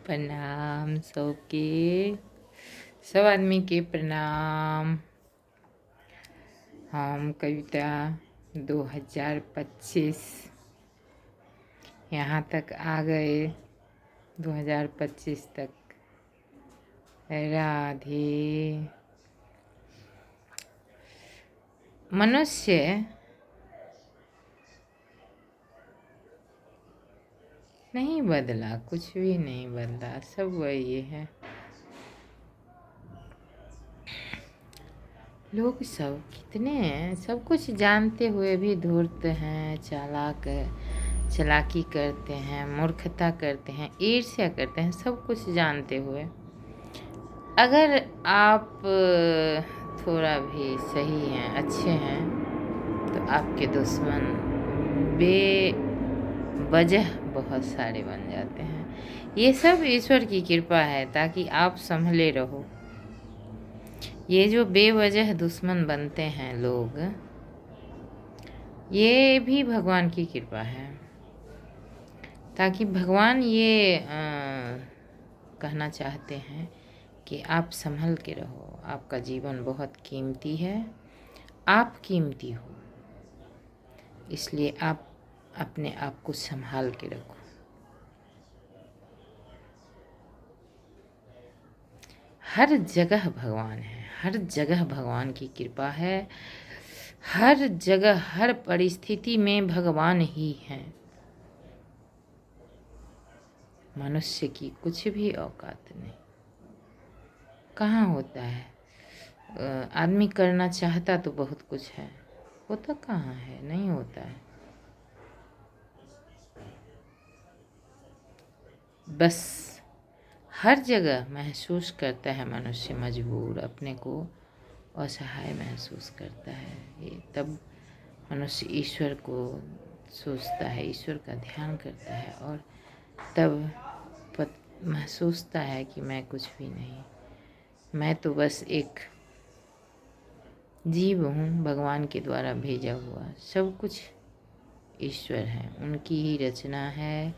प्रणाम सबके, सब आदमी के प्रणाम। हम कविता 2025 यहाँ तक आ गए। 2025 तक। राधे। मनुष्य नहीं बदला, कुछ भी नहीं बदला, सब वही है। लोग सब कितने हैं, सब कुछ जानते हुए भी धूर्त हैं, चालाकी करते हैं, मूर्खता करते हैं, ईर्ष्या करते हैं, सब कुछ जानते हुए। अगर आप थोड़ा भी सही हैं, अच्छे हैं, तो आपके दुश्मन बेवजह बहुत सारे बन जाते हैं। ये सब ईश्वर की कृपा है, ताकि आप संभले रहो। ये जो बेवजह दुश्मन बनते हैं लोग, ये भी भगवान की कृपा है, ताकि भगवान ये कहना चाहते हैं कि आप संभल के रहो। आपका जीवन बहुत कीमती है, आप कीमती हो, इसलिए आप अपने आप को संभाल के रखो। हर जगह भगवान है, हर जगह भगवान की कृपा है, हर जगह हर परिस्थिति में भगवान ही है। मनुष्य की कुछ भी औकात नहीं। कहाँ होता है? आदमी करना चाहता तो बहुत कुछ है, होता कहाँ है? नहीं होता है। बस हर जगह महसूस करता है मनुष्य मजबूर, अपने को असहाय महसूस करता है। ये तब मनुष्य ईश्वर को सोचता है, ईश्वर का ध्यान करता है, और तब महसूसता है कि मैं कुछ भी नहीं, मैं तो बस एक जीव हूँ, भगवान के द्वारा भेजा हुआ। सब कुछ ईश्वर है, उनकी ही रचना है,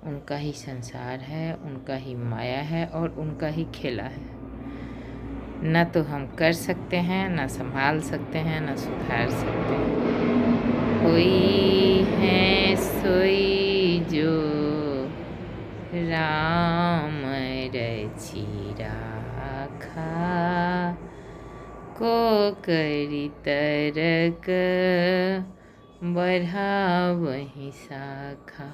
उनका ही संसार है, उनका ही माया है, और उनका ही खेला है। न तो हम कर सकते हैं, न संभाल सकते हैं, न सुधार सकते हैं। कोई है सोई जो राम रचि राखा, को करी तरक बढ़ावहि शाखा।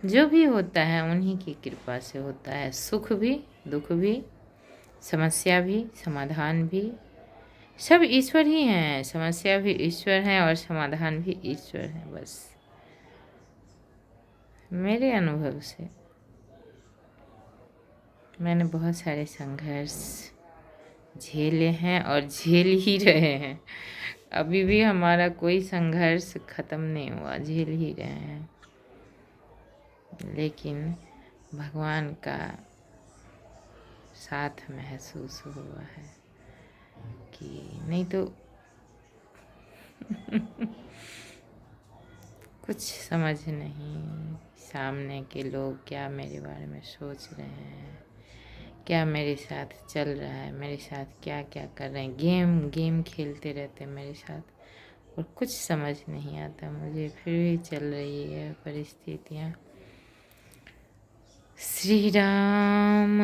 जो भी होता है उन्हीं की कृपा से होता है। सुख भी, दुख भी, समस्या भी, समाधान भी, सब ईश्वर ही हैं। समस्या भी ईश्वर है और समाधान भी ईश्वर है। बस मेरे अनुभव से मैंने बहुत सारे संघर्ष झेले हैं और झेल ही रहे हैं। अभी भी हमारा कोई संघर्ष खत्म नहीं हुआ, झेल ही रहे हैं। लेकिन भगवान का साथ महसूस हुआ है कि नहीं तो कुछ समझ नहीं, सामने के लोग क्या मेरे बारे में सोच रहे हैं, क्या मेरे साथ चल रहा है, मेरे साथ क्या क्या कर रहे हैं। गेम खेलते रहते हैं मेरे साथ, और कुछ समझ नहीं आता मुझे, फिर भी चल रही है परिस्थितियाँ। श्री राम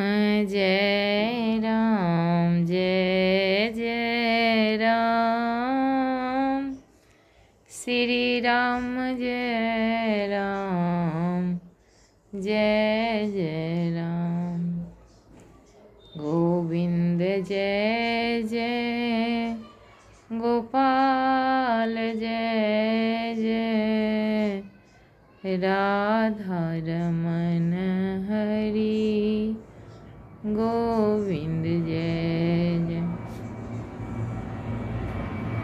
जय राम, जय जय राम। श्री राम जय राम, जय जय राम। गोविंद जय जय, गोपाल जय जय, राधा रमन हरि गोविंद जय जय।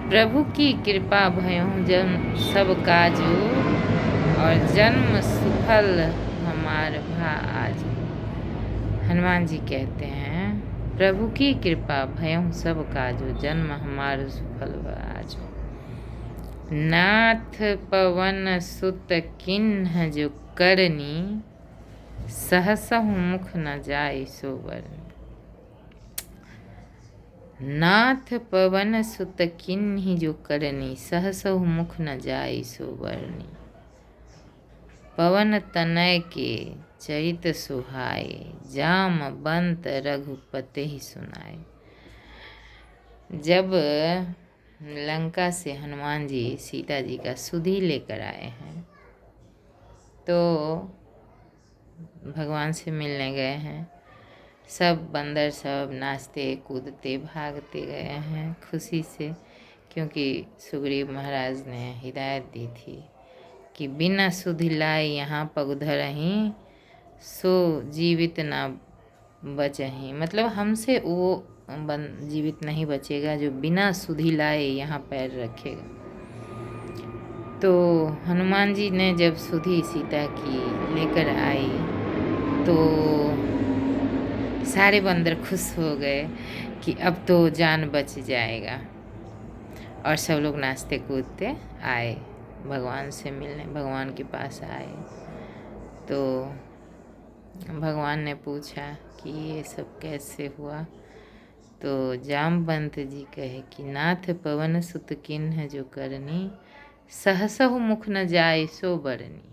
प्रभु की कृपा भयों जन्म सब काजू, और जन्म सुफल हमार भा आज। हनुमान जी कहते हैं, प्रभु की कृपा भयों सब काजू, जन्म हमार सुफल आज। नाथ पवन सुत किन्ह जो करनी, सहसहु मुख न जाय सो बरनी। नाथ पवन सुत किन्हि जो करनी, सहसहु मुख न जाय सो बरनी। पवन तनय के चरित सुहाए, जाम बंत रघुपते ही सुनाए। जब लंका से हनुमान जी सीता जी का सुधि लेकर आए हैं, तो भगवान से मिलने गए हैं। सब बंदर सब नाचते कूदते भागते गए हैं खुशी से, क्योंकि सुग्रीव महाराज ने हिदायत दी थी कि बिना सुधि लाए यहाँ पगुधरहीं, सो जीवित ना बचहीं। मतलब हमसे वो जीवित नहीं बचेगा जो बिना सुधि लाए यहाँ पैर रखेगा। तो हनुमान जी ने जब सुधि सीता की लेकर आई, तो सारे बंदर खुश हो गए कि अब तो जान बच जाएगा। और सब लोग नाचते कूदते आए भगवान से मिलने, भगवान के पास आए। तो भगवान ने पूछा कि ये सब कैसे हुआ। तो जामवंत जी कहे कि नाथ पवन सुत किन्ह जो करनी, सहसहु मुख न जाय सो बरनी।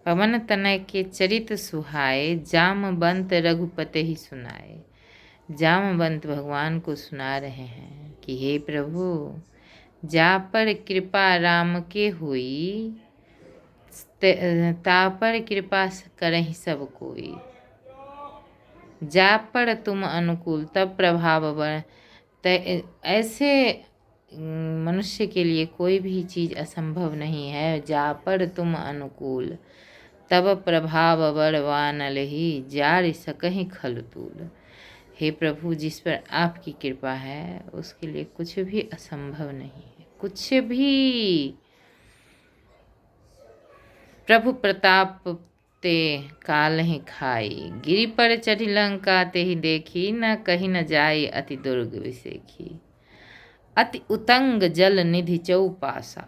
पवन तनय के चरित सुहाए, जामवंत रघुपते ही सुनाए। जामवंत भगवान को सुना रहे हैं कि हे प्रभु, जा पर कृपा राम के हुई, ता पर कृपा करहि सब कोई। जा पर तुम अनुकूल तब प्रभाव बढ़। ऐसे मनुष्य के लिए कोई भी चीज़ असंभव नहीं है। जा पर तुम अनुकूल तब प्रभाव बड़वानल ही, जार सकहि खल तूल। हे प्रभु, जिस पर आपकी कृपा है उसके लिए कुछ भी असंभव नहीं है, कुछ भी। प्रभु प्रताप ते काल ही खाई, गिरि पर चढ़ी लंका ते ही देखी, न कहीं न जाई अति दुर्ग विसेखी। अति उतंग जल निधि चौपासा,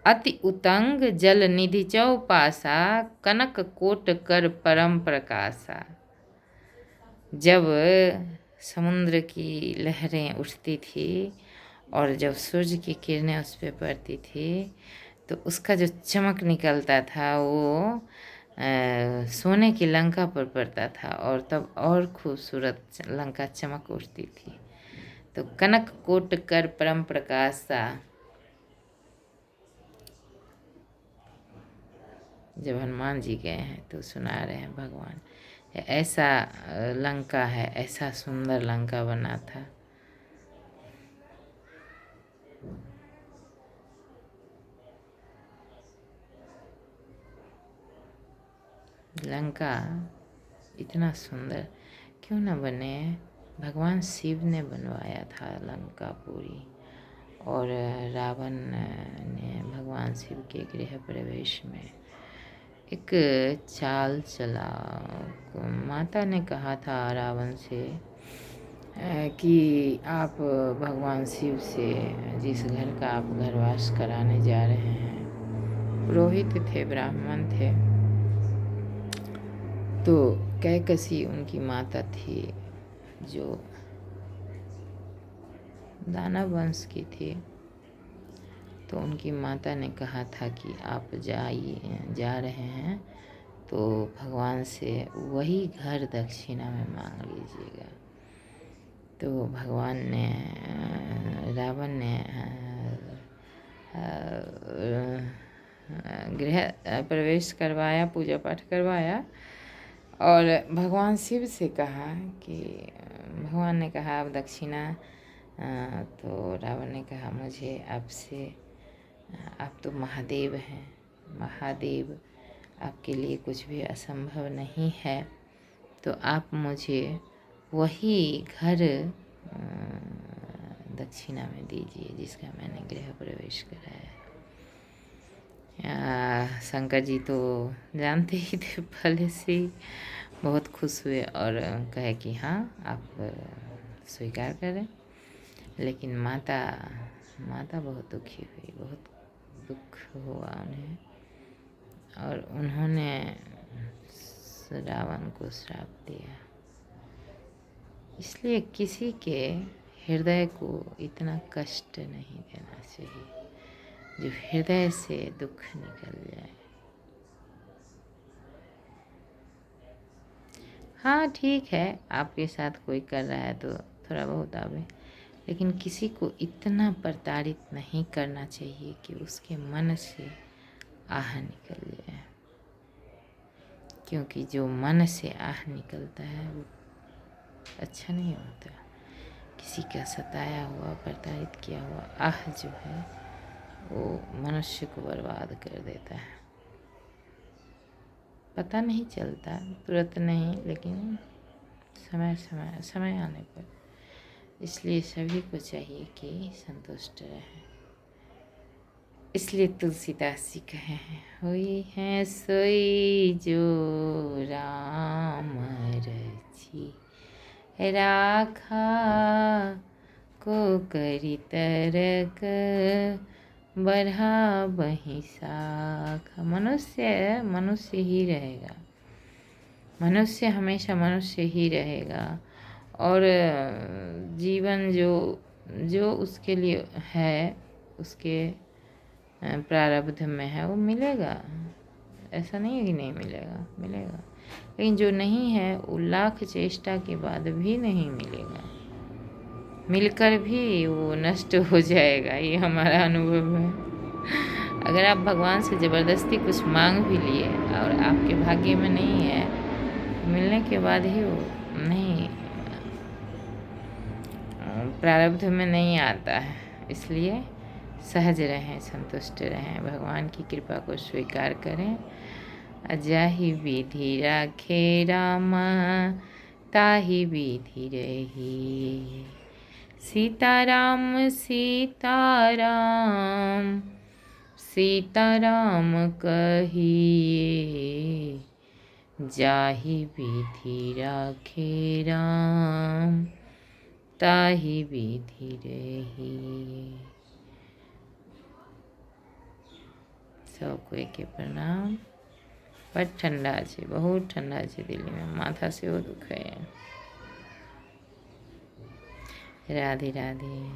अति उतंग जल निधि चौपासा, कनक कोट कर परम प्रकाशा। जब समुद्र की लहरें उठती थी और जब सूर्य की किरणें उस पर पड़ती थी, तो उसका जो चमक निकलता था वो सोने की लंका पर पड़ता था, और तब और खूबसूरत लंका चमक उठती थी। तो कनक कोट कर परम प्रकाशा, जब हनुमान जी गए हैं तो सुना रहे हैं भगवान, ऐसा लंका है, ऐसा सुंदर लंका बना था। लंका इतना सुंदर क्यों न बने, भगवान शिव ने बनवाया था लंका पूरी। और रावण ने भगवान शिव के गृह प्रवेश में एक चाल चला। माता ने कहा था रावण से कि आप भगवान शिव से जिस घर का आप घरवास कराने जा रहे हैं, पुरोहित थे, ब्राह्मण थे, तो कैकसी उनकी माता थी जो दानव वंश की थी। तो उनकी माता ने कहा था कि आप जा रहे हैं तो भगवान से वही घर दक्षिणा में मांग लीजिएगा। तो भगवान ने, रावण ने गृह प्रवेश करवाया, पूजा पाठ करवाया, और भगवान शिव से कहा कि, भगवान ने कहा आप दक्षिणा, तो रावण ने कहा मुझे आपसे, आप तो महादेव हैं, महादेव, आपके लिए कुछ भी असंभव नहीं है, तो आप मुझे वही घर दक्षिणा में दीजिए जिसका मैंने गृह प्रवेश कराया। शंकर जी तो जानते ही थे पहले से, बहुत खुश हुए और कहे कि हाँ आप स्वीकार करें। लेकिन माता माता बहुत दुखी हुई, बहुत दुख हुआ उन्हें, और उन्होंने रावण को श्राप दिया। इसलिए किसी के हृदय को इतना कष्ट नहीं देना चाहिए जो हृदय से दुख निकल जाए। हाँ ठीक है, आपके साथ कोई कर रहा है तो थोड़ा बहुत आवे, लेकिन किसी को इतना प्रताड़ित नहीं करना चाहिए कि उसके मन से आह निकल जाए, क्योंकि जो मन से आह निकलता है वो अच्छा नहीं होता। किसी का सताया हुआ, प्रताड़ित किया हुआ आह जो है वो मनुष्य को बर्बाद कर देता है। पता नहीं चलता, तुरंत नहीं, लेकिन समय आने पर। इसलिए सभी को चाहिए कि संतुष्ट रहे। इसलिए तुलसीदास जी कहे हैं, हुई है सोई जो राम रची, राखा को करी तरक, बढ़ा बही शाखा। मनुष्य ही रहेगा, मनुष्य हमेशा मनुष्य ही रहेगा, और जीवन जो उसके लिए है, उसके प्रारब्ध में है, वो मिलेगा। ऐसा नहीं है कि नहीं मिलेगा, मिलेगा। लेकिन जो नहीं है वो लाख चेष्टा के बाद भी नहीं मिलेगा, मिलकर भी वो नष्ट हो जाएगा। ये हमारा अनुभव है। अगर आप भगवान से ज़बरदस्ती कुछ मांग भी लिए और आपके भाग्य में नहीं है, मिलने के बाद ही वो नहीं, प्रारब्ध में नहीं आता है। इसलिए सहज रहें, संतुष्ट रहें, भगवान की कृपा को स्वीकार करें। जाहि विधि राखे रामा, ताहि विधि रही। सीताराम सीताराम सीताराम कहिए, जाहि विधि राखे राम, ताहि विधि रही। सबको के प्रणाम। बड़ ठंडा है, बहुत ठंडा है दिल्ली में, माथा से वो दुख है। राधे राधे।